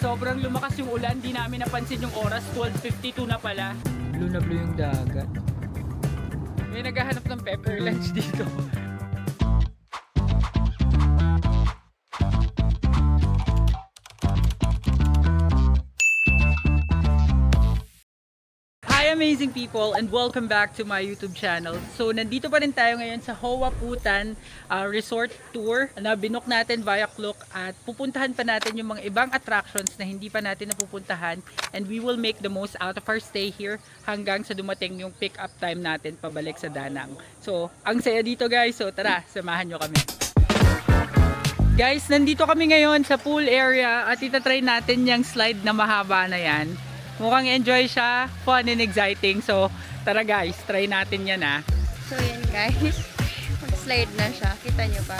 sobrang lumakas yung ulan, di namin napansin yung oras, 12:52 na pala. Blue na blue yung dagat. May naghahanap ng pepper lunch dito. Hi amazing people and welcome back to my YouTube channel. So nandito pa rin tayo ngayon sa Hoa Phutan Resort Tour na binook natin via Klook at pupuntahan pa natin yung mga ibang attractions na hindi pa natin napupuntahan, and we will make the most out of our stay here hanggang sa dumating yung pick up time natin pabalik sa Da Nang. So ang saya dito guys, so tara samahan nyo kami. Guys, nandito kami ngayon sa pool area at itatry natin yung slide na mahaba na yan. Mukhang enjoy siya, fun and exciting. So, tara guys, try natin yan ah. So, yan guys. Mag-slide na siya. Kita nyo ba?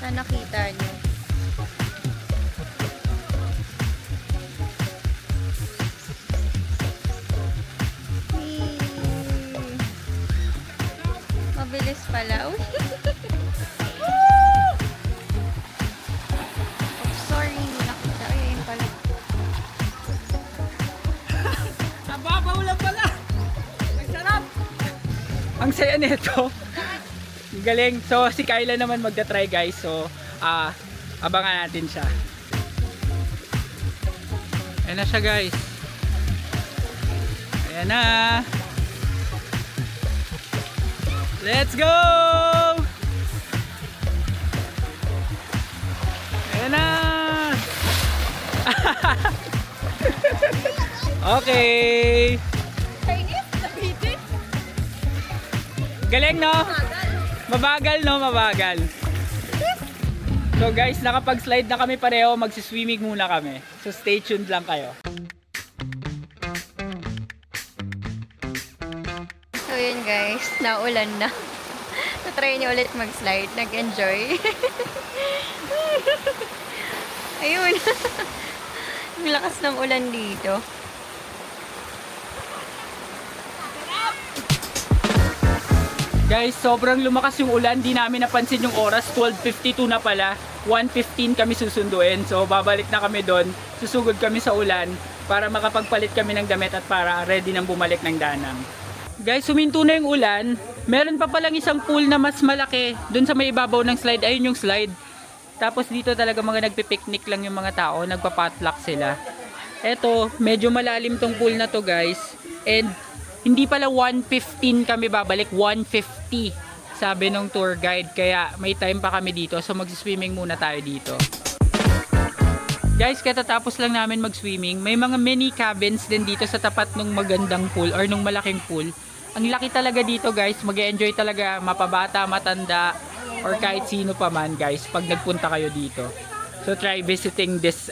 Sana kita nyo. Mabilis pala. Uy! Sorry, hindi nakita. Ay, ayun pala. Nababaw lang pala! Ang sarap! Ang saya nito. Galing. So, si Kyla naman magta-try guys. So, abangan natin siya. Ayan na siya guys. Ayan na. Let's go! Ayan na! Okay! Chinese? Nabitin? Galing no? Mabagal no? Mabagal. So guys, nakapag-slide na kami pareho. Magsiswimming muna kami. So stay tuned lang kayo. So yun guys, naulan na. Try niyo ulit mag-slide. Nag-enjoy. Ayun. Ang lakas ng ulan dito. Guys, sobrang lumakas yung ulan. Di namin napansin yung oras. 12:52 na pala. 1:15 kami susunduin. So babalik na kami doon. Susugod kami sa ulan para makapagpalit kami ng damit at para ready nang bumalik ng Da Nang. Guys, huminto na yung ulan. Meron pa palang isang pool na mas malaki doon sa may ibabaw ng slide. Ayun yung slide. Tapos dito talaga mga nagpipiknik lang yung mga tao. Nagpa-potluck sila. Eto, medyo malalim tong pool na to guys. And hindi pala 1:15 kami babalik, 1:50 sabi ng tour guide. Kaya may time pa kami dito. So mag-swimming muna tayo dito. Guys, katatapos lang namin mag-swimming. May mga mini cabins din dito sa tapat ng magandang pool or nung malaking pool. Ang laki talaga dito guys. Mag-enjoy talaga mapabata, matanda, or kahit sino pa man guys pag nagpunta kayo dito. So try visiting this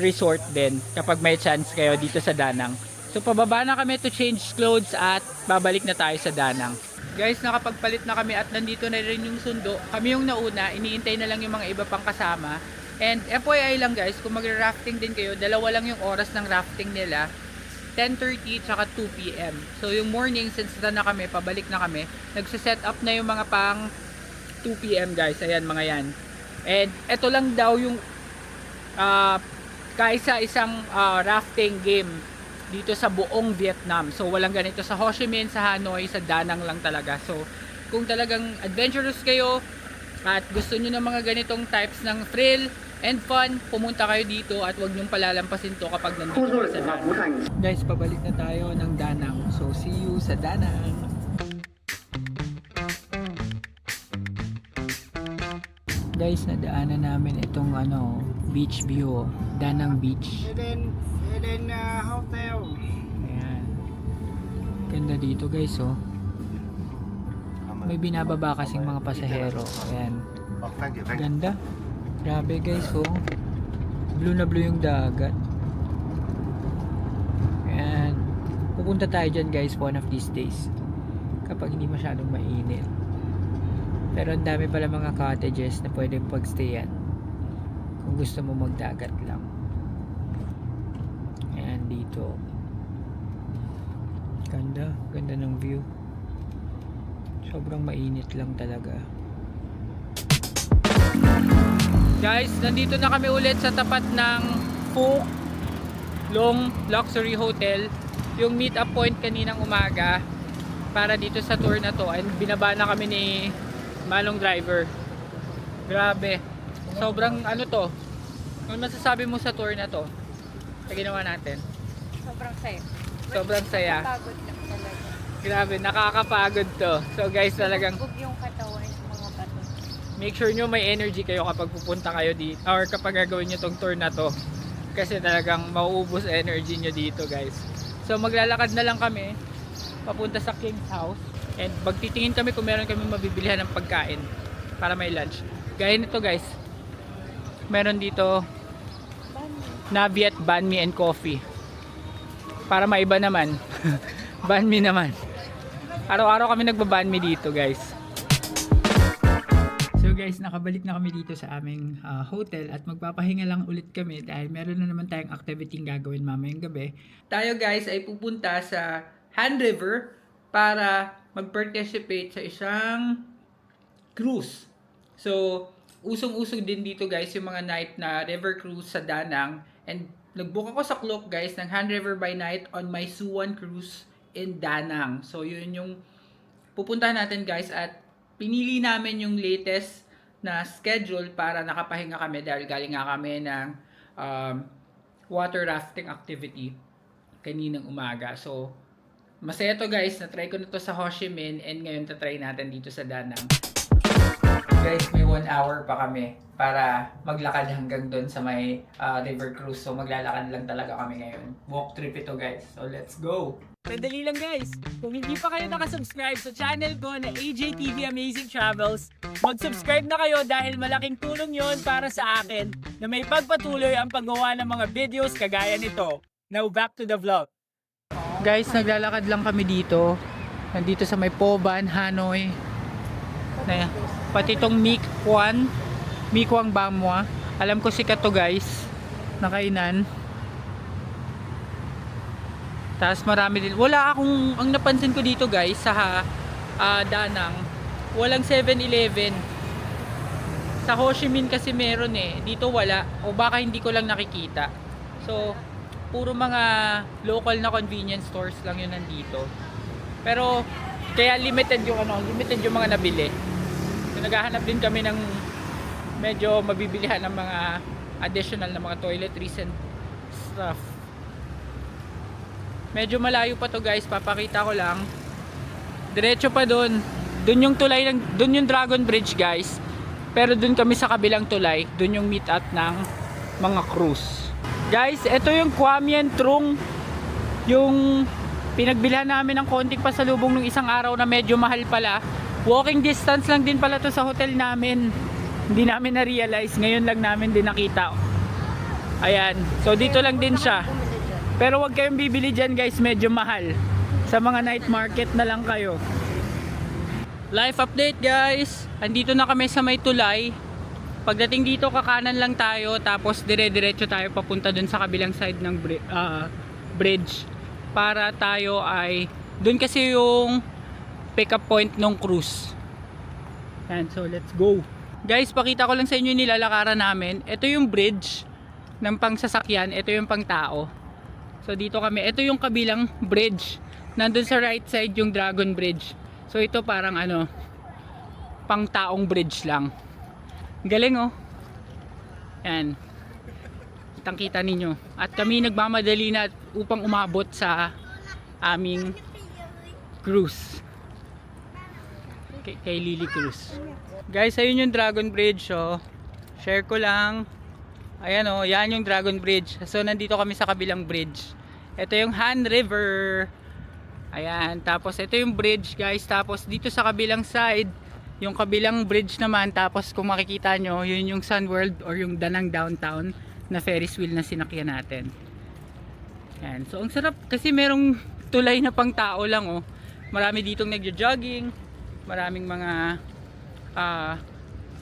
resort din kapag may chance kayo dito sa Da Nang. So pababa na kami to change clothes at babalik na tayo sa Da Nang. Guys, nakapagpalit na kami at nandito na rin yung sundo. Kami yung nauna, iniintay na lang yung mga iba pang kasama. And FYI lang guys, kung mag-rafting din kayo, dalawa lang yung oras ng rafting nila. 10:30 tsaka 2 PM. So yung morning, since na kami, pabalik na kami, nagsiset up na yung mga pang 2 PM guys. Ayan, mga yan. And eto lang daw yung kaisa-isang rafting game dito sa buong Vietnam. So walang ganito sa Ho Chi Minh, sa Hanoi, sa Da Nang lang talaga. So kung talagang adventurous kayo at gusto nyo ng mga ganitong types ng thrill and fun, pumunta kayo dito at huwag nyong palalampasin to kapag nandito kayo sa Da Nang. Guys, pabalik na tayo ng Da Nang. So see you sa Da Nang. Guys, nadaanan namin itong beach view, Da Nang Beach. Eden Hotel. Ayan. Ganda dito guys oh. May binababa kasing mga pasahero. Ayan. Ganda. Grabe guys oh. Blue na blue yung dagat. Ayan. Pupunta tayo dyan guys one of these days. Kapag hindi masyadong mainit. Pero ang dami pala mga cottages na pwedeng pagstayan kung gusto mo magdagat lang. Ayan dito. Ganda. Ganda ng view. Sobrang mainit lang talaga. Guys, nandito na kami ulit sa tapat ng Phuoc Long Luxury Hotel. Yung meet up point kaninang umaga para dito sa tour na to. And binaba na kami ni Manong driver. Grabe. Sobrang ano to. Ano masasabi mo sa tour na to? Sa ginawa natin? Sobrang saya. Sobrang saya. Pagod lang talaga. Grabe, nakakapagod to. So guys, talagang Bug yung katawan sa mga bato. make sure nyo may energy kayo kapag pupunta kayo dito or kapag gagawin nyo tong tour na to. Kasi talagang mauubos energy nyo dito guys. So maglalakad na lang kami papunta sa King's House. And magtitingin kami kung meron kami mabibilihan ng pagkain para may lunch. Gaya nito guys. Meron dito Naviet Banh Mi and Coffee. Para maiba naman. Banh Mi naman. Araw-araw kami nagba-banh mi dito guys. So guys, nakabalik na kami dito sa aming hotel at magpapahinga lang ulit kami dahil meron na naman tayong activity gagawin mamayang gabi. Tayo guys ay pupunta sa Han River para mag-participate sa isang cruise. So, usong-usong din dito guys yung mga night na river cruise sa Da Nang. And nag-book ako sa Klook guys ng Han River by night on my Suwon cruise in Da Nang. So, yun yung pupuntahan natin guys at pinili namin yung latest na schedule para nakapahinga kami dahil galing nga kami ng water rafting activity kaninang umaga. So, masaya to guys. Na-try ko na to sa Ho Chi Minh and ngayon tatry natin dito sa Da Nang. Guys, may 1 hour pa kami para maglakad hanggang doon sa may river cruise. So, maglalakad lang talaga kami ngayon. Walk trip ito guys. So, let's go! Sandali lang guys, kung hindi pa kayo nakasubscribe sa channel ko na AJTV Amazing Travels, mag-subscribe na kayo dahil malaking tulong yon para sa akin na may pagpatuloy ang paggawa ng mga videos kagaya nito. Now back to the vlog. Guys, naglalakad lang kami dito. Nandito sa may Po Van, Hanoi. Na, pati itong Mi Quang Bam Mua. Alam ko sikat to guys, na kainan. Tapos marami din. Wala akong, ang napansin ko dito guys sa Da Nang, walang 7-Eleven. Sa Ho Chi Minh kasi meron eh. Dito wala. O baka hindi ko lang nakikita. So, puro mga local na convenience stores lang yun nandito. Pero, kaya limited yung mga nabili. So, naghahanap din kami ng medyo mabibilihan ng mga additional na mga toiletries and stuff. Medyo malayo pa to guys, papakita ko lang. Diretso pa doon. Doon yung tulay doon yung Dragon Bridge guys. Pero doon kami sa kabilang tulay, doon yung meet up ng mga cruise. Guys, ito yung Quam Yen Trung. Yung pinagbilhan namin ng konting pasalubong nung isang araw na medyo mahal pala. Walking distance lang din pala to sa hotel namin. Hindi namin na-realize, ngayon lang namin din nakita. Ayan, so dito lang din siya. Pero wag kayong bibili dyan guys, medyo mahal. Sa mga night market na lang kayo. Life update guys. Andito na kami sa may tulay. Pagdating dito kakanan lang tayo. Tapos dire-diretso tayo papunta dun sa kabilang side ng bridge. Para tayo ay, dun kasi yung pick up point ng cruise. And so let's go. Guys, pakita ko lang sa inyo yung nilalakaran namin. Ito yung bridge ng pangsasakyan. Ito yung pang tao. So dito kami, ito yung kabilang bridge. Nandun sa right side yung Dragon Bridge. So ito parang pang taong bridge lang. Galing oh. Yan. Kitang-kita ninyo. At kami nagmamadali na upang umabot sa aming cruise. Kay Lily Cruise. Guys, ayun yung Dragon Bridge oh. Share ko lang. Ayan o, yan yung Dragon Bridge. So, nandito kami sa kabilang bridge. Ito yung Han River. Ayan, tapos ito yung bridge guys. Tapos dito sa kabilang side, yung kabilang bridge naman. Tapos kung makikita nyo, yun yung Sun World or yung Da Nang Downtown na Ferris wheel na sinakyan natin. Ayan, so ang sarap kasi merong tulay na pang tao lang oh. Marami ditong nagjo-jogging. Maraming mga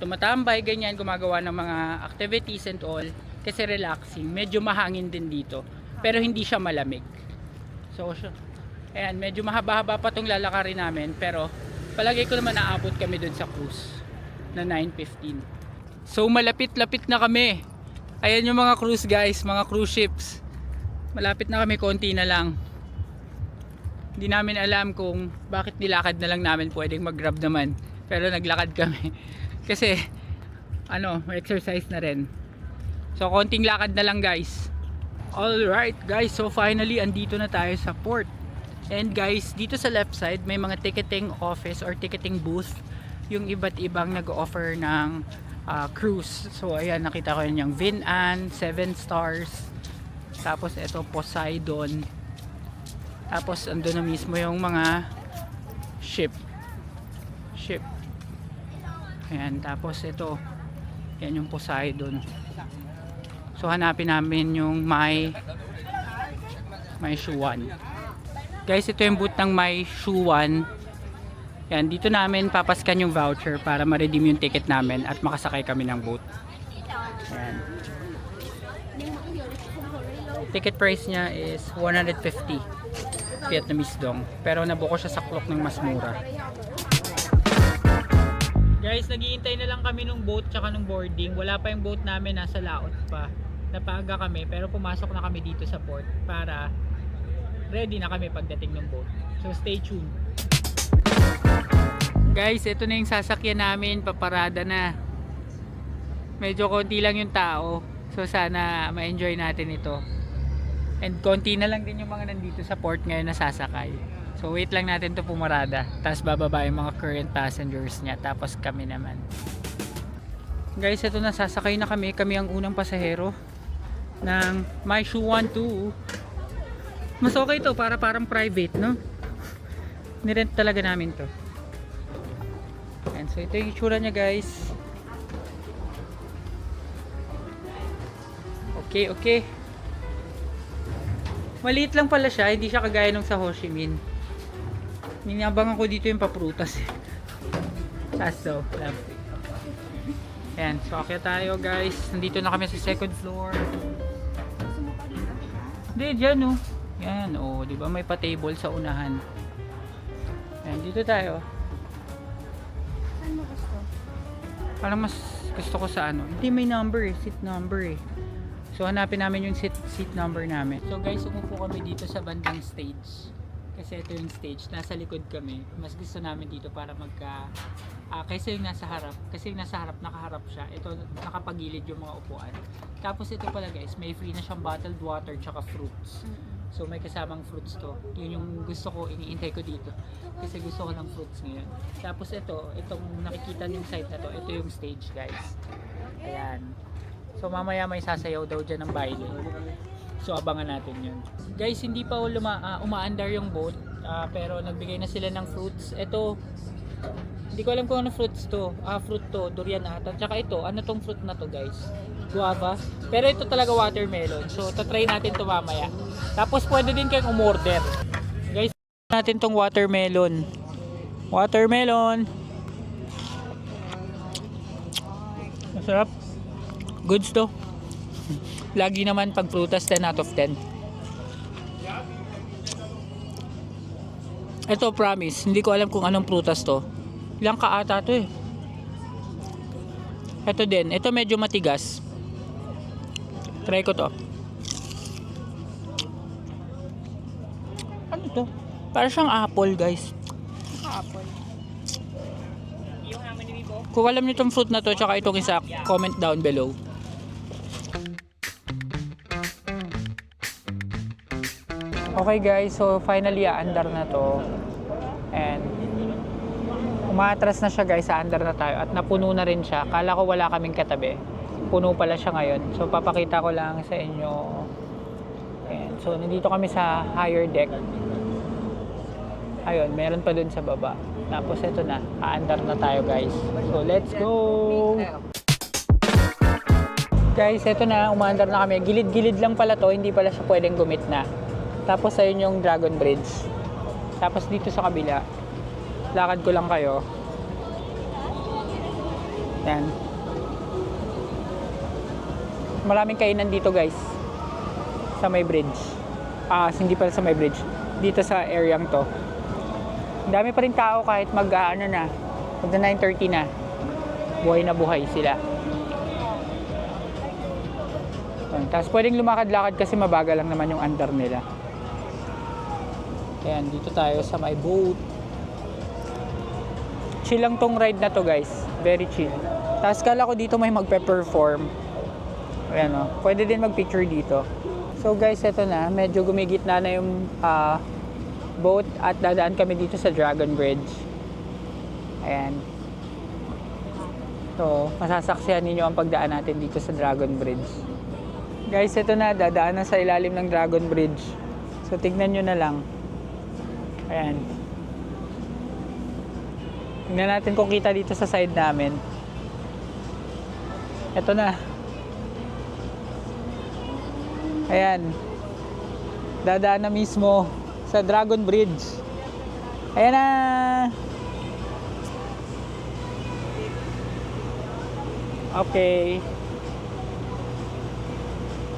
tumatambay, ganyan, gumagawa ng mga activities and all kasi relaxing, medyo mahangin din dito pero hindi siya malamig. So ayan, medyo mahaba-haba pa tong lalakarin namin pero palagay ko naman aabot kami dun sa cruise na 9:15. So malapit-lapit na kami. Ayan yung mga cruise guys, mga cruise ships. Malapit na kami, konti na lang. Hindi namin alam kung bakit nilakad na lang namin, pwedeng mag-grab naman. Pero naglakad kami. Kasi exercise na rin. So konting lakad na lang guys. Alright guys, so finally andito na tayo sa port. And guys, dito sa left side may mga ticketing office or ticketing booth. Yung iba't ibang nag-offer ng cruise. So ayan, nakita ko yun yung Vinan, 7 Stars. Tapos ito Poseidon. Tapos ando na mismo yung mga ship. Ayan, tapos ito. Yan yung Poseidon. So hanapin namin yung may Shuan. Guys, ito yung booth ng may Shuan. Yan, dito namin papaskan yung voucher para ma-redeem yung ticket namin at makasakay kami ng boat. Ayan. Ticket price niya is 150 Vietnamese dong. Pero nabuko siya sa clock ng mas mura. Guys, naghihintay na lang kami nung boat tsaka nung boarding. Wala pa yung boat namin, nasa laot pa. Napaaga kami pero pumasok na kami dito sa port para ready na kami pagdating ng boat. So stay tuned. Guys, ito na yung sasakyan namin, paparada na. Medyo konti lang yung tao. So sana ma-enjoy natin ito. And konti na lang din yung mga nandito sa port ngayon na sasakay. So wait lang natin to pumarada. Tapos bababa yung mga current passengers niya. Tapos kami naman. Guys, ito na, sasakay na kami. Kami ang unang pasahero ng My Shuan 2. Mas okay to, parang private, no? Nirent talaga namin to. And so ito yung itsura niya guys. Okay. Maliit lang pala siya, hindi siya kagaya nung sa Ho Chi Minh. Ninabangan ko dito yung paprutas. So, ayan, so akyat tayo guys. Nandito na kami sa second floor. Hindi, dyan oh. Yan oh, di ba may pa-table sa unahan. Ayan, dito tayo. Saan mo gusto? Parang mas gusto ko sa hindi may number eh, seat number eh. So hanapin namin yung seat number namin. So guys, umupo kami dito sa bandang stage. Kasi ito yung stage, nasa likod kami. Mas gusto namin dito para kaysa yung nasa harap. Kasi yung nasa harap, nakaharap siya. Ito, nakapagilid yung mga upuan. Tapos ito pala guys, may free na siyang bottled water tsaka fruits. So may kasamang fruits to. Yun yung gusto ko, iniintay ko dito. Kasi gusto ko ng fruits ngayon. Tapos itong nakikita yung site na to, ito yung stage guys. Ayan. So mamaya may sasayaw daw dyan ng baile. So abangan natin yun. Guys, hindi pa umaandar yung boat. Pero nagbigay na sila ng fruits. Ito, hindi ko alam kung ano fruits to. Fruit to, durian ata. Tsaka ito, ano tong fruit na to guys? Guava. Pero ito talaga watermelon. So tatry natin to mamaya. Tapos pwede din kayong umorder. Guys, natin tong watermelon. Watermelon. Masarap. Goods to. Lagi naman pag prutas 10 out of 10. Ito promise, hindi ko alam kung anong prutas to. Ilang kaata to eh. Ito din, ito medyo matigas. Try ko to. Ano to? Para siyang apple guys. Apple. Kung alam niyo itong fruit na to, tsaka itong isa, comment down below. Okay guys, so finally aandar na to. And umatras na siya guys, aandar na tayo. At napuno na rin siya. Kala ko wala kaming katabi. Puno pala siya ngayon. So papakita ko lang sa inyo. Ayan. So nandito kami sa higher deck. Ayun, meron pa dun sa baba. Tapos ito na, aandar na tayo guys. So let's go! Guys, ito na, umaandar na kami. Gilid-gilid lang pala to, hindi pala siya pwedeng gumitna. Tapos ayun yung Dragon Bridge. Tapos dito sa kabila, lakad ko lang kayo. Yan. Maraming kainan dito guys. Sa may bridge. Hindi pala sa may bridge. Dito sa areang to. Ang dami pa rin tao kahit mag 9:30 na. Buhay na buhay sila. Ayan. Tapos pwedeng lumakad-lakad kasi mabagal lang naman yung andar nila. Ayan, dito tayo sa may boat. Chill lang tong ride na to guys. Very chill. Tapos kala ko dito may magpe-perform. Ayan o. Pwede din mag-picture dito. So guys, eto na. Medyo gumigitna na yung boat at dadaan kami dito sa Dragon Bridge. Ayan. So, masasaksihan ninyo ang pagdaan natin dito sa Dragon Bridge. Guys, eto na. Dadaan na sa ilalim ng Dragon Bridge. So, tignan nyo na lang. Ayan. Tignan natin kung kita dito sa side namin. Eto na. Ayan. Dadaan na mismo sa Dragon Bridge. Ayan na. Okay.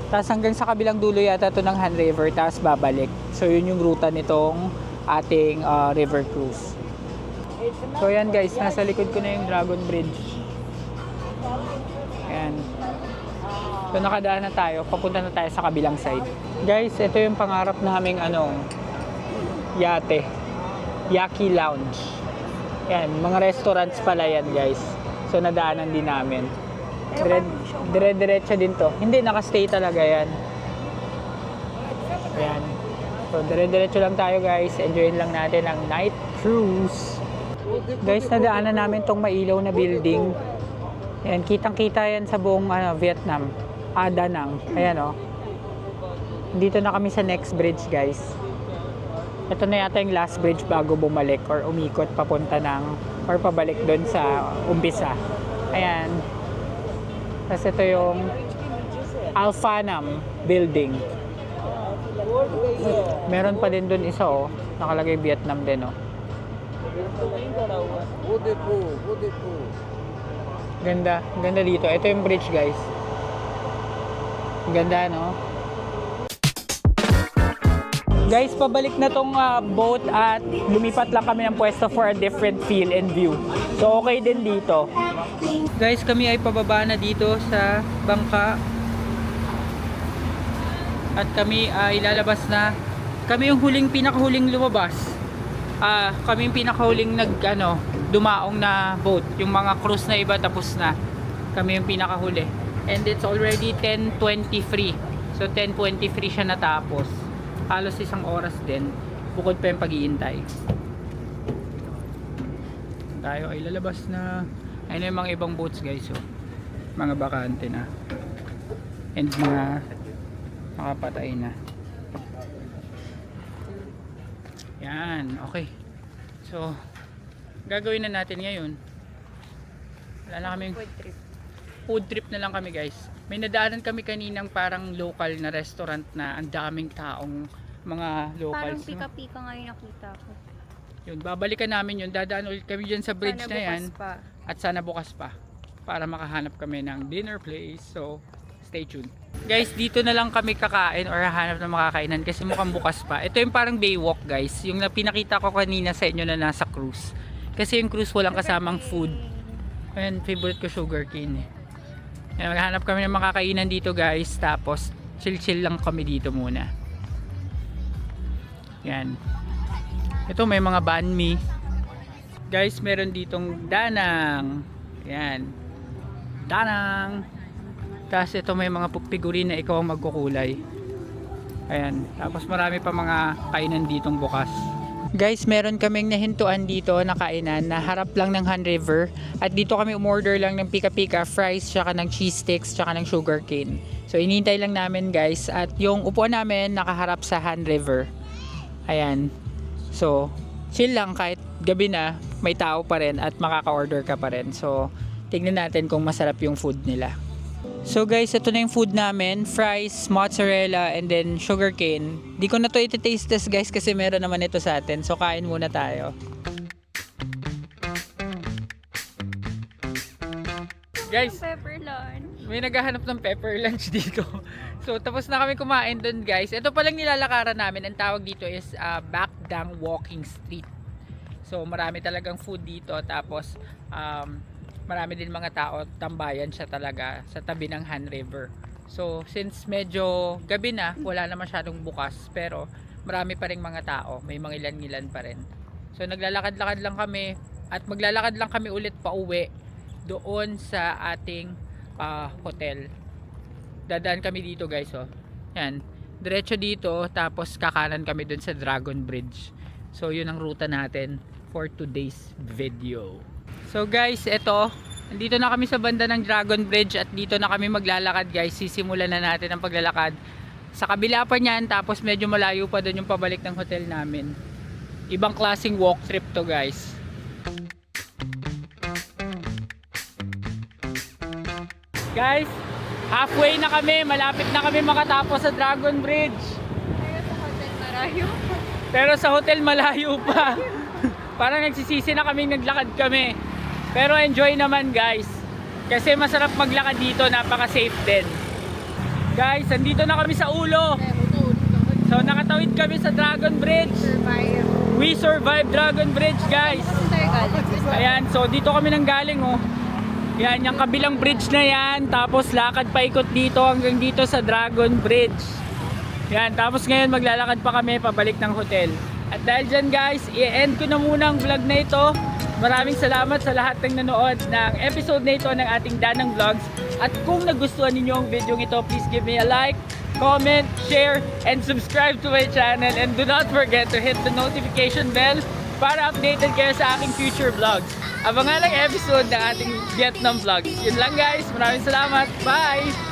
Tapos hanggang sa kabilang dulo yata ito ng Han River. Tapos babalik. So yun yung ruta nitong ating river cruise. So ayan guys. Nasa likod ko na yung Dragon Bridge. Ayan. So nakadaan na tayo, papunta na tayo sa kabilang side. Guys, ito yung pangarap naming yate. Yaki Lounge. Yan, mga restaurants pala yan guys. So nadaanan din namin. Dire-diretso din to. Hindi, nakastay talaga yan. Ayan. So dire-diretso lang tayo guys. Enjoyin lang natin ang night cruise. Guys, nadaanan namin tong mailaw na building. Ayan, kitang-kita yan sa buong Vietnam. Da Nang. Ayan o. Dito na kami sa next bridge guys. Ito na yata yung last bridge bago bumalik or umikot papunta or pabalik doon sa umpisa. Ayan. Tapos ito yung Alphanam building. Meron pa din doon isa o. Nakalagay Vietnam din o. Ganda. Ganda dito. Ito yung bridge guys. Ganda, no? Guys, pabalik na tong boat at lumipat lang kami ng pwesto for a different feel and view. So, okay din dito. Guys, kami ay pababa na dito sa bangka. At kami ay lalabas na. Kami yung pinakahuling lumabas. Kami yung pinakahuling dumaong na boat. Yung mga cruise na iba tapos na. Kami yung pinakahuli. And it's already 10:23. So 10:23 siya natapos. Halos isang oras din. Bukod pa yung pag-iintay. Tayo ay lalabas na. Ayun yung mga ibang boats guys. So, mga bakante na. And mga makapatay na. Yan. Okay. So, gagawin na natin ngayon. Wala na kaming food trip na lang kami guys. May nadaanan kami kaninang parang local na restaurant na ang daming taong mga locals. Parang pika-pika nga yung nakita ko. Yun, babalikan namin yun. Dadaan ulit kami dyan sa bridge na yan. Pa. At sana bukas pa. Para makahanap kami ng dinner place. So, stay tuned. Guys, dito na lang kami kakain or hanap ng makakainan kasi mukhang bukas pa. Ito yung parang baywalk guys. Yung pinakita ko kanina sa inyo na nasa cruise. Kasi yung cruise walang kasamang food. Ayan, favorite ko sugar cane. Ayan, maghanap kami ng makakainan dito guys. Tapos, chill-chill lang kami dito muna. Yan. Ito may mga banh mi. Guys, meron ditong danang. Yan. Danang. Tapos ito may mga figurine na ikaw ang magkukulay. Ayan. Tapos marami pa mga kainan ditong bukas. Guys, meron kaming nahintuan dito na kainan na harap lang ng Han River. At dito kami umorder lang ng pika-pika, fries, tsaka ng cheese sticks, tsaka ng sugar cane. So, inintay lang namin guys. At yung upuan namin nakaharap sa Han River. Ayan. So, chill lang kahit gabi na, may tao pa rin at makaka-order ka pa rin. So, tignan natin kung masarap yung food nila. So guys, ito na yung food namin. Fries, mozzarella, and then sugar cane. Di ko na to iti-taste test guys kasi meron naman ito sa atin. So kain muna tayo. Guys, Pepper lunch. may naghahanap ng pepper lunch dito. So tapos na kami kumain dun guys. Ito palang nilalakaran namin. Ang tawag dito is Bac Dang Walking Street. So marami talagang food dito. Tapos marami din mga tao, tambayan siya talaga sa tabi ng Han River. So, since medyo gabi na, wala na masyadong bukas, pero marami pa ring mga tao, may mga ilan-ilan pa rin. So, naglalakad-lakad lang kami at maglalakad lang kami ulit pauwi doon sa ating hotel. Dadaan kami dito, guys, oh. Yan, diretso dito, tapos kakanan kami doon sa Dragon Bridge. So, yun ang ruta natin for today's video. So, guys, eto, nandito na kami sa banda ng Dragon Bridge at dito na kami maglalakad, guys. Sisimulan na natin ang paglalakad. Sa kabila pa niyan, tapos medyo malayo pa doon yung pabalik ng hotel namin. Ibang klaseng walk trip to, guys. Guys, halfway na kami. Malapit na kami makatapos sa Dragon Bridge. Pero sa hotel malayo pa. Parang nagsisisi na kami, naglakad kami. Pero enjoy naman, guys. Kasi masarap maglakad dito, napaka-safe din. Guys, andito na kami sa ulo. So nakatawid kami sa Dragon Bridge. We survived Dragon Bridge, guys. Ayan, so dito kami nang galing, oh. Yan, yung kabilang bridge na yan. Tapos lakad paikot dito hanggang dito sa Dragon Bridge. Yan, tapos ngayon maglalakad pa kami pabalik ng hotel. At dahil dyan, guys, i-end ko na muna ang vlog na ito. Maraming salamat sa lahat ng nanood ng episode na ito ng ating Danang Vlogs. At kung nagustuhan ninyo ang video ito, please give me a like, comment, share, and subscribe to my channel. And do not forget to hit the notification bell para updated kayo sa aking future vlogs. Abangan ang episode ng ating Vietnam vlogs. Yun lang, guys. Maraming salamat. Bye!